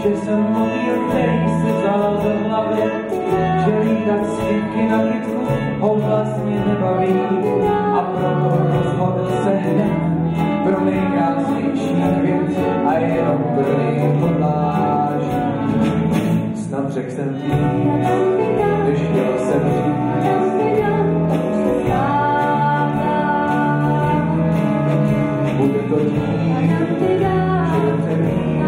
že jsem motýl, který si vzal do hlavy, že lítat z kytky na kytku ho vlastně nebaví a proto rozhodl se hned pro nejkrásnější květ a jenom pro něj podláží. Snad řekl jsem víc, když chtěl jsem říct. Bude to tím, že dobře vím,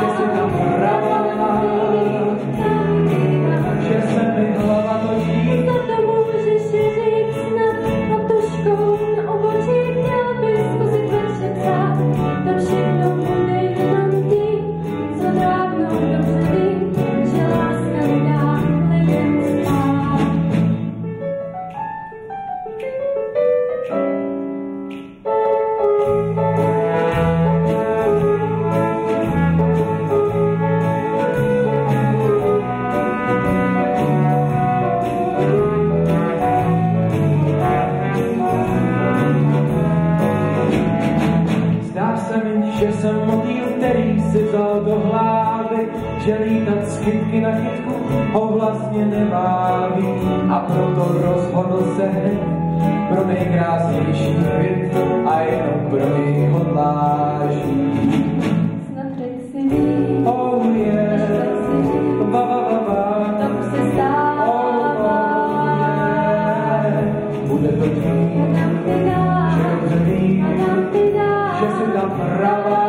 že si tam hrala, že se mi hlava točí. Snad to můžeš říct snad a tužkou na obočí měl bys zkusit verše psát. To všechno bude jenom tím, co dávno dobře vím, že láska nedá lidem spát. Zdá se mi, že jsem motýl, který si vzal do hlavy, že lítat z kytky na kytku ho vlastně nebaví a proto rozhodl se hned pro nejkrásnější květ a jenom pro něj hodláží. Snad řekl si víc, Oh yeah, ba ba ba ba, to už se stává. Oh yeah, bude to tím, že dobře vím, že si tam hrala.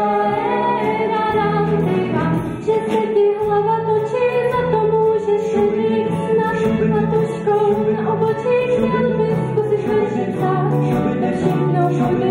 Že se ti hlava točí, za to můžeš říct snad a tužkou na obočí měl bys zkusit verše psát. To všechno bude